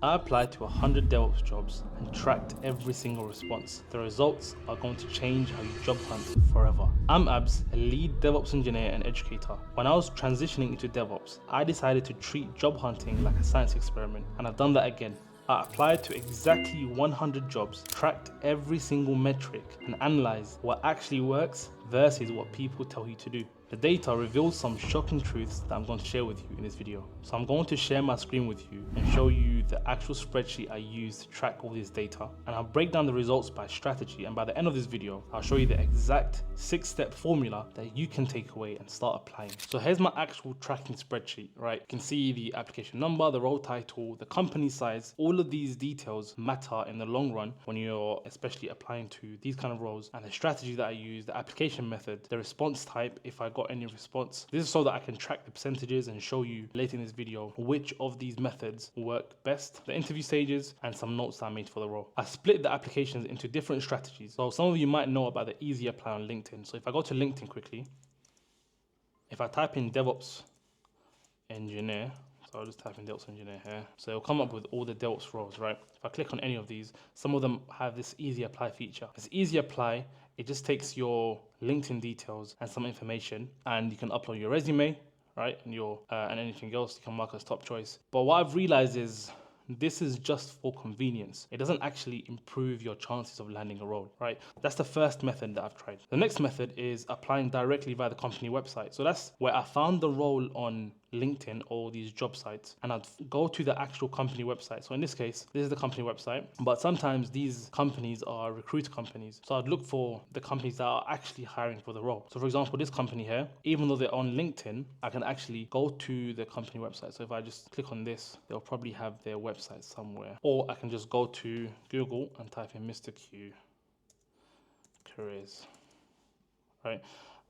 I applied to 100 DevOps jobs and tracked every single response. The results are going to change how you job hunt forever. I'm Abs, a lead DevOps engineer and educator. When I was transitioning into DevOps, I decided to treat job hunting like a science experiment, and I've done that again. I applied to exactly 100 jobs, tracked every single metric, and analyzed what actually works versus what people tell you to do. The data reveals some shocking truths that I'm going to share with you in this video. So I'm going to share my screen with you and show you the actual spreadsheet I use to track all this data. And I'll break down the results by strategy. And by the end of this video, I'll show you the exact 6-step formula that you can take away and start applying. So here's my actual tracking spreadsheet, right? You can see the application number, the role title, the company size. All of these details matter in the long run when you're especially applying to these kind of roles. And the strategy that I use, the application method, the response type, if I got any response. This is so that I can track the percentages and show you later in this video which of these methods work best, the interview stages, and some notes that I made for the role. I split the applications into different strategies. So some of you might know about the easy apply on LinkedIn. So if I go to LinkedIn quickly, if I type in DevOps Engineer, so I'll just type in DevOps Engineer here. So it'll come up with all the DevOps roles, right? If I click on any of these, some of them have this easy apply feature. This easy apply, it just takes your LinkedIn details and some information, and you can upload your resume, right? And and anything else you can mark as top choice. But what I've realized is this is just for convenience. It doesn't actually improve your chances of landing a role, right? That's the first method that I've tried. The next method is applying directly via the company website. So that's where I found the role on LinkedIn or these job sites, and I'd go to the actual company website. So in this case, this is the company website, but sometimes these companies are recruiter companies. So I'd look for the companies that are actually hiring for the role. So for example, this company here, even though they're on LinkedIn, I can actually go to the company website. So if I just click on this, they'll probably have their website somewhere, or I can just go to Google and type in Mr. Q careers, right?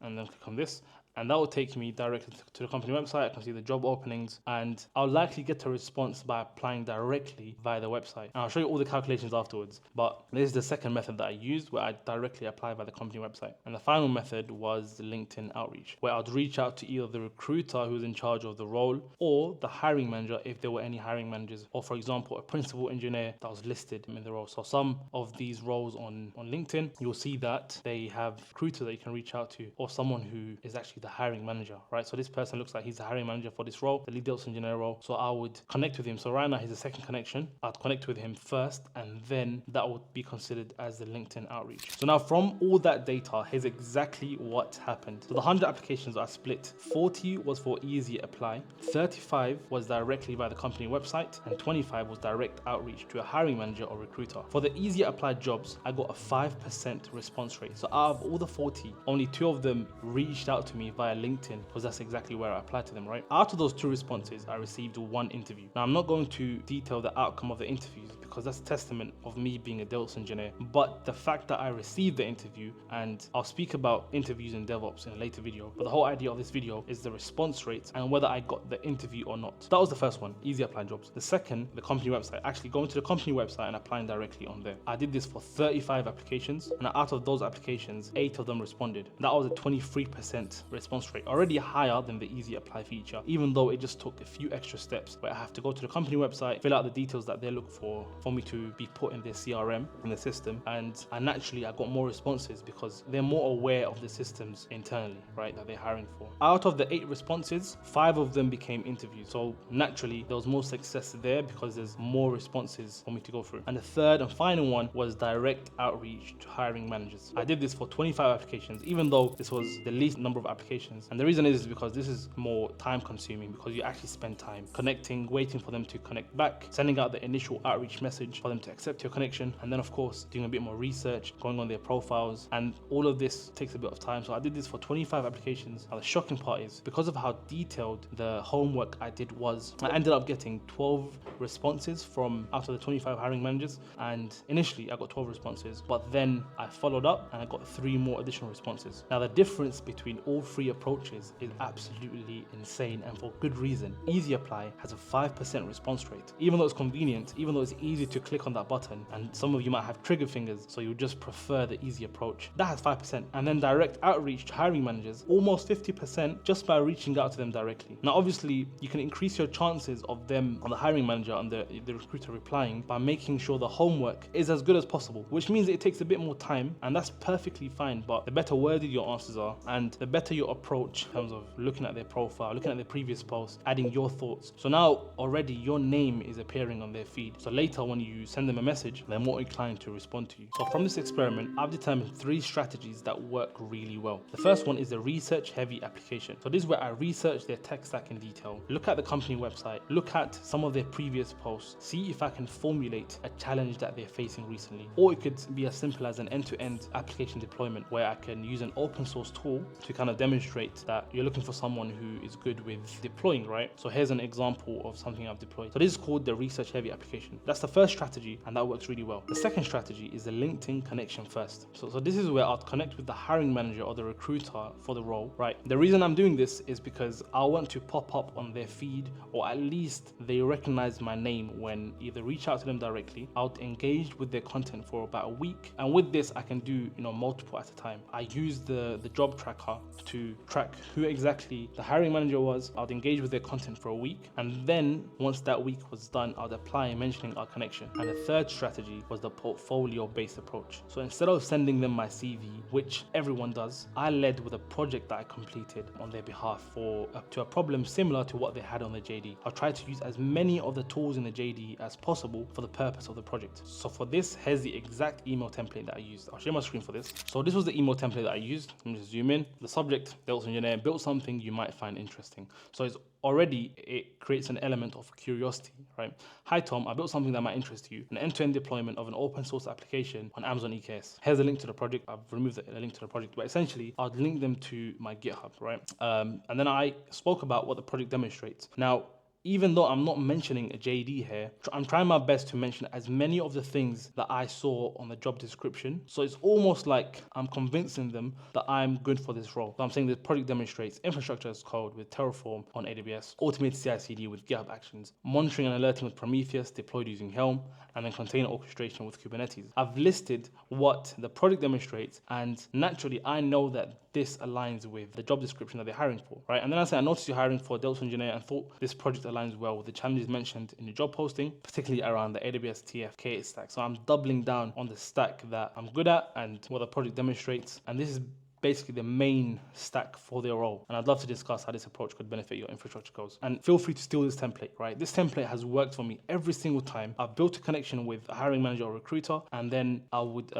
And then click on this, and that will take me directly to the company website. I can see the job openings, and I'll likely get a response by applying directly via the website. And I'll show you all the calculations afterwards, but this is the second method that I used, where I directly apply via the company website. And the final method was the LinkedIn outreach, where I'd reach out to either the recruiter who's in charge of the role or the hiring manager if there were any hiring managers, or for example, a principal engineer that was listed in the role. So some of these roles on LinkedIn, you'll see that they have a recruiter that you can reach out to, or someone who is actually the hiring manager, right? So this person looks like he's the hiring manager for this role, the lead DevOps engineer role. So I would connect with him. So right now he's a second connection. I'd connect with him first, and then that would be considered as the LinkedIn outreach. So now from all that data, here's exactly what happened. So the 100 applications I split, 40 was for easy apply, 35 was directly by the company website, and 25 was direct outreach to a hiring manager or recruiter. For the easy apply jobs, I got a 5% response rate. So out of all the 40, only 2 of them reached out to me via LinkedIn, because that's exactly where I applied to them, right? Out of those 2 responses, I received 1 interview. Now I'm not going to detail the outcome of the interviews because that's testament of me being a DevOps engineer, but the fact that I received the interview, and I'll speak about interviews in DevOps in a later video, but the whole idea of this video is the response rate and whether I got the interview or not. So that was the first one, easy apply jobs. The second, the company website, actually going to the company website and applying directly on there. I did this for 35 applications, and out of those applications, 8 of them responded. That was a 23% response rate, already higher than the easy apply feature, even though it just took a few extra steps where I have to go to the company website, fill out the details that they look for me to be put in their CRM, in the system, and naturally I got more responses because they're more aware of the systems internally, right, that they're hiring for. Out of the 8 responses, 5 of them became interviews. So naturally there was more success there because there's more responses for me to go through. And the third and final one was direct outreach to hiring managers. I did this for 25 applications, even though this was the least number of applications. And the reason is because this is more time consuming, because you actually spend time connecting, waiting for them to connect back, sending out the initial outreach message for them to accept your connection, and then of course doing a bit more research, going on their profiles, and all of this takes a bit of time. So I did this for 25 applications. Now the shocking part is, because of how detailed the homework I did was, I ended up getting 12 responses from out of the 25 hiring managers. And initially I got 12 responses, but then I followed up and I got 3 more additional responses. Now the difference between all 3 approaches is absolutely insane, and for good reason. Easy apply has a 5% response rate. Even though it's convenient, even though it's easy easier to click on that button, and some of you might have trigger fingers, so you just prefer the easy approach. That has 5%. And then direct outreach to hiring managers, almost 50% just by reaching out to them directly. Now, obviously, you can increase your chances of them, on the hiring manager and the recruiter replying, by making sure the homework is as good as possible, which means it takes a bit more time, and that's perfectly fine. But the better worded your answers are, and the better your approach in terms of looking at their profile, looking at their previous posts, adding your thoughts. So now already your name is appearing on their feed. So later when you send them a message, they're more inclined to respond to you. So from this experiment, I've determined 3 strategies that work really well. The first one is the research heavy application. So this is where I research their tech stack in detail, look at the company website, look at some of their previous posts, see if I can formulate a challenge that they're facing recently. Or it could be as simple as an end-to-end application deployment, where I can use an open source tool to kind of demonstrate that you're looking for someone who is good with deploying, right? So here's an example of something I've deployed. So this is called the research heavy application. That's the first strategy, and that works really well. The second strategy is the LinkedIn connection first. So this is where I'll connect with the hiring manager or the recruiter for the role, right? The reason I'm doing this is because I want to pop up on their feed, or at least they recognize my name when either reach out to them directly, I'll engage with their content for about a week. And with this, I can do, multiple at a time. I use the job tracker to track who exactly the hiring manager was. I'd engage with their content for a week, and then once that week was done, I'd apply mentioning our connection. And the third strategy was the portfolio-based approach. So instead of sending them my CV, which everyone does, I led with a project that I completed on their behalf to a problem similar to what they had on the JD. I'll try to use as many of the tools in the JD as possible for the purpose of the project. So for this, here's the exact email template that I used. I'll share my screen for this. So this was the email template that I used. Let me just zoom in. The subject, DevOps Engineer, built something you might find interesting. So it creates an element of curiosity, right? Hi Tom, I built something that might interest you, an end-to-end deployment of an open source application on Amazon EKS. Here's a link to the project. I've removed the link to the project, but essentially I'd link them to my GitHub, right? And then I spoke about what the project demonstrates. Now, even though I'm not mentioning a JD here, I'm trying my best to mention as many of the things that I saw on the job description. So it's almost like I'm convincing them that I'm good for this role. So I'm saying the project demonstrates infrastructure as code with Terraform on AWS, automated CI/CD with GitHub Actions, monitoring and alerting with Prometheus deployed using Helm, and then container orchestration with Kubernetes. I've listed what the project demonstrates, and naturally I know that this aligns with the job description that they're hiring for, right? And then I say, I noticed you're hiring for a DevOps engineer and thought this project aligns well with the challenges mentioned in the job posting, particularly around the AWS TFK stack. So I'm doubling down on the stack that I'm good at and what the project demonstrates. And this is basically the main stack for their role. And I'd love to discuss how this approach could benefit your infrastructure goals. And feel free to steal this template, right? This template has worked for me every single time. I've built a connection with a hiring manager or recruiter, and then I would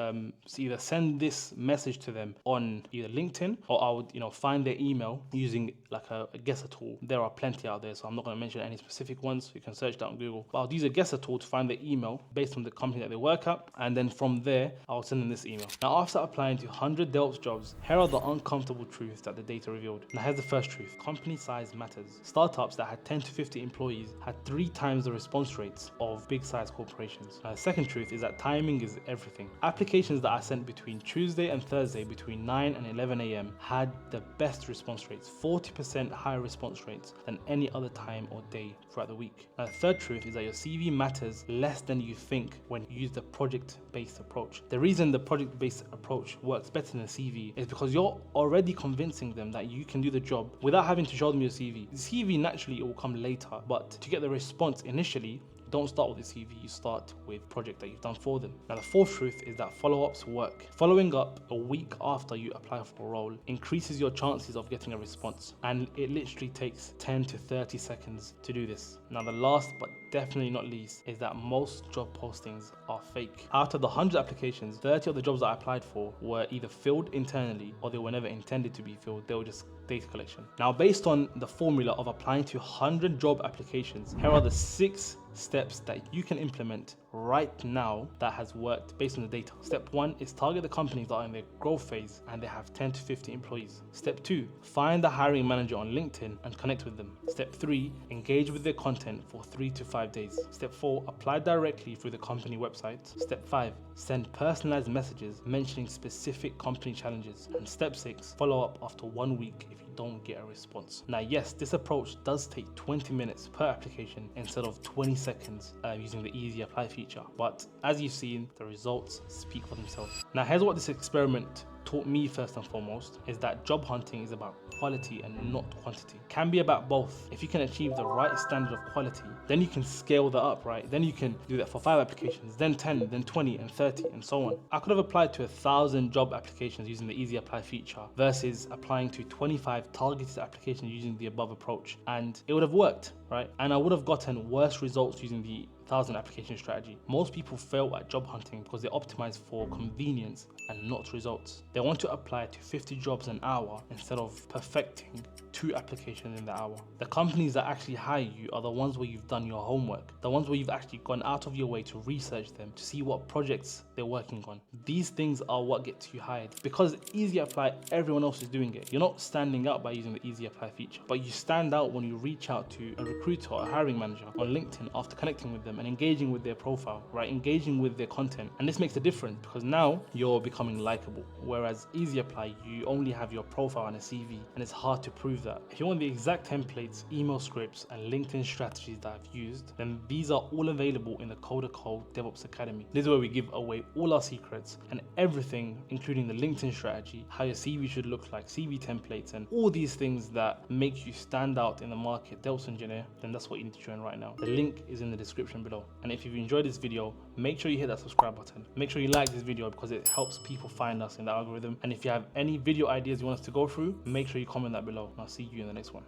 either send this message to them on either LinkedIn, or I would, find their email using like a guesser tool. There are plenty out there, so I'm not going to mention any specific ones. You can search that on Google. But I'll use a guesser tool to find their email based on the company that they work at, and then from there, I'll send them this email. Now, after applying to 100 DevOps jobs, here are the uncomfortable truths that the data revealed. Now here's the first truth. Company size matters. Startups that had 10 to 50 employees had 3 times the response rates of big size corporations. Now the second truth is that timing is everything. Applications that I sent between Tuesday and Thursday between 9 and 11 a.m. had the best response rates, 40% higher response rates than any other time or day throughout the week. Now the third truth is that your CV matters less than you think when you use the project-based approach. The reason the project-based approach works better than a CV is because you're already convincing them that you can do the job without having to show them your CV. The CV, naturally, it will come later, but to get the response initially, don't start with the CV, you start with project that you've done for them. Now the fourth truth is that follow-ups work. Following up a week after you apply for a role increases your chances of getting a response, and it literally takes 10 to 30 seconds to do this. Now the last but definitely not least is that most job postings are fake. Out of the 100 applications, 30 of the jobs that I applied for were either filled internally or they were never intended to be filled. They were just data collection. Now based on the formula of applying to 100 job applications, here are the 6 steps that you can implement right now that has worked based on the data. Step 1 is target the companies that are in their growth phase and they have 10 to 50 employees. Step 2, find the hiring manager on LinkedIn and connect with them. Step 3, engage with their content for 3 to 5 days. Step 4, apply directly through the company website. Step 5, send personalized messages mentioning specific company challenges. And step 6, follow up after 1 week if you don't get a response. Now yes, this approach does take 20 minutes per application instead of 20 seconds using the easy apply feature. feature. But as you've seen, the results speak for themselves. Now, here's what this experiment taught me first and foremost, is that job hunting is about quality and not quantity. It can be about both. If you can achieve the right standard of quality, then you can scale that up, right? Then you can do that for 5 applications, then 10, then 20 and 30 and so on. I could have applied to 1,000 job applications using the easy apply feature versus applying to 25 targeted applications using the above approach, and it would have worked, right? And I would have gotten worse results using the 1,000 application strategy. Most people fail at job hunting because they optimize for convenience and not results. They want to apply to 50 jobs an hour instead of perfecting 2 applications in the hour. The companies that actually hire you are the ones where you've done your homework, the ones where you've actually gone out of your way to research them, to see what projects they're working on. These things are what gets you hired. Because easy apply, everyone else is doing it. You're not standing out by using the easy apply feature, but you stand out when you reach out to a recruiter or a hiring manager on LinkedIn after connecting with them and engaging with their profile, right? Engaging with their content. And this makes a difference because now you're becoming likable. Whereas easy apply, you only have your profile and a CV, and it's hard to prove that. If you want the exact templates, email scripts, and LinkedIn strategies that I've used, then these are all available in the CoderCo DevOps Academy. This is where we give away all our secrets and everything, including the LinkedIn strategy, how your CV should look like, CV templates, and all these things that make you stand out in the market. DevOps Engineer, then that's what you need to join right now. The link is in the description below. And if you've enjoyed this video, make sure you hit that subscribe button. Make sure you like this video because it helps people find us in the algorithm. And if you have any video ideas you want us to go through, make sure you comment that below. And I'll see you in the next one.